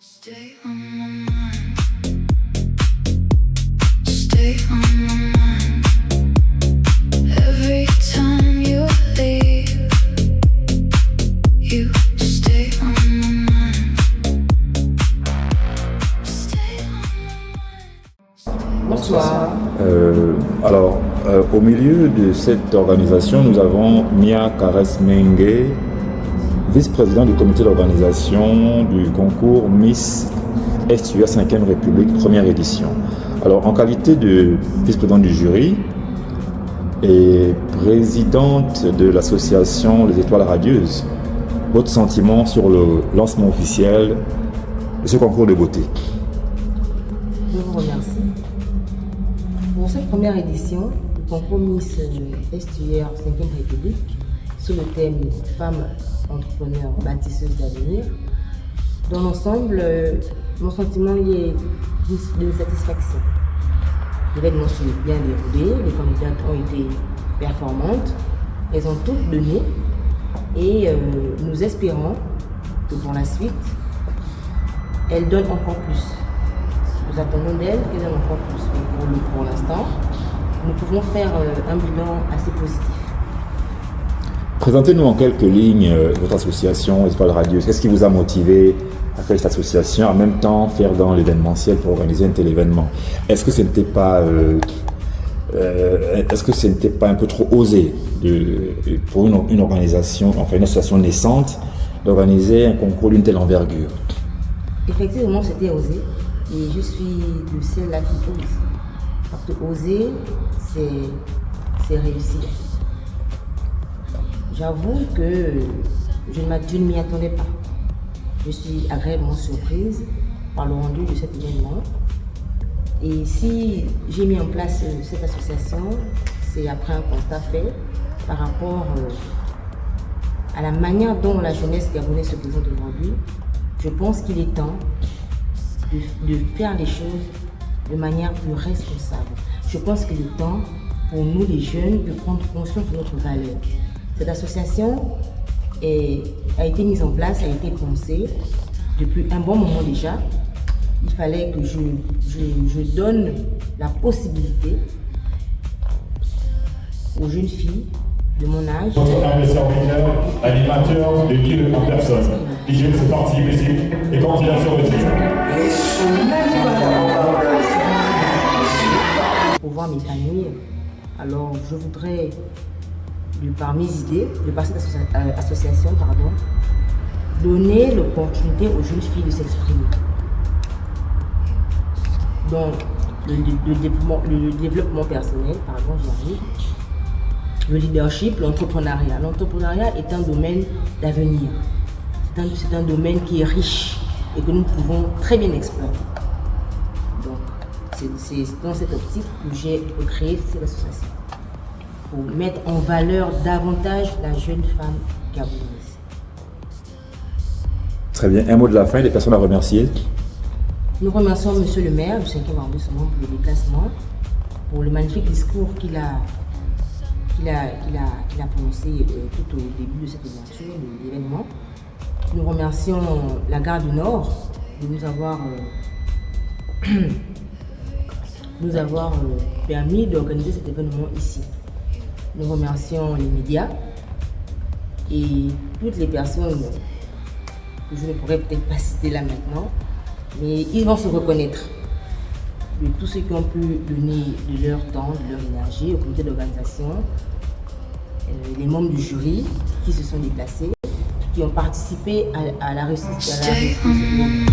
Stay on my mind. Stay on my mind. Every time you leave, you stay on my mind. Stay on my mind. Bonsoir. Au milieu de cette organisation, nous avons Mia Kares Mengue, vice-président du comité d'organisation du concours Miss STUR 5e République, première édition. Alors, en qualité de vice-présidente du jury et présidente de l'association Les Étoiles Radieuses, votre sentiment sur le lancement officiel de ce concours de beauté? Je vous remercie. Pour cette première édition du concours Miss STUR 5e République, sous le thème Femmes entrepreneurs bâtisseuses d'avenir, dans l'ensemble, mon sentiment y est de satisfaction. L'événement s'est bien déroulé, les candidates ont été performantes, elles ont toutes donné et nous espérons que pour la suite, elles donnent encore plus. Nous attendons d'elles qu'elles donnent encore plus. Mais pour l'instant, nous pouvons faire un bilan assez positif. Présentez-nous en quelques lignes votre association Étoiles Radieuses. Qu'est-ce qui vous a motivé à créer cette association, en même temps faire dans l'événementiel pour organiser un tel événement? Est-ce que ce n'était pas, un peu trop osé pour une organisation, enfin une association naissante, d'organiser un concours d'une telle envergure? Effectivement, c'était osé et je suis de celle-là qui ose. Parce que oser, c'est réussir. J'avoue que je ne m'y attendais pas. Je suis agréablement surprise par le rendu de cet événement. Et si j'ai mis en place cette association, c'est après un constat fait par rapport à la manière dont la jeunesse gabonaise se présente aujourd'hui. Je pense qu'il est temps de faire les choses de manière plus responsable. Je pense qu'il est temps pour nous les jeunes de prendre conscience de notre valeur. Cette association a été mise en place, a été pensée depuis un bon moment déjà. Il fallait que je donne la possibilité aux jeunes filles de mon âge. Animateur de Kill en personne. DJ, c'est parti, musique et coordination de titre. Pouvoir m'épanouir. Alors, je voudrais, par mes idées, par cette association, donner l'opportunité aux jeunes filles de s'exprimer. Donc, le développement personnel, j'y arrive. Le leadership, l'entrepreneuriat. L'entrepreneuriat est un domaine d'avenir. C'est un domaine qui est riche et que nous pouvons très bien exploiter. Donc, c'est dans cette optique que j'ai créé cette association, pour mettre en valeur davantage la jeune femme gabonaise. Très bien. Un mot de la fin, des personnes à remercier? Nous remercions Monsieur le maire du 5e arrondissement pour le déplacement, pour le magnifique discours qu'il a prononcé tout au début de cette aventure, de l'événement. Nous remercions la Gare du Nord de nous avoir permis d'organiser cet événement ici. Nous remercions les médias et toutes les personnes que je ne pourrais peut-être pas citer là maintenant, mais ils vont se reconnaître de tous ceux qui ont pu donner de leur temps, de leur énergie au comité d'organisation, les membres du jury qui se sont déplacés, qui ont participé à la réussite de cet événement.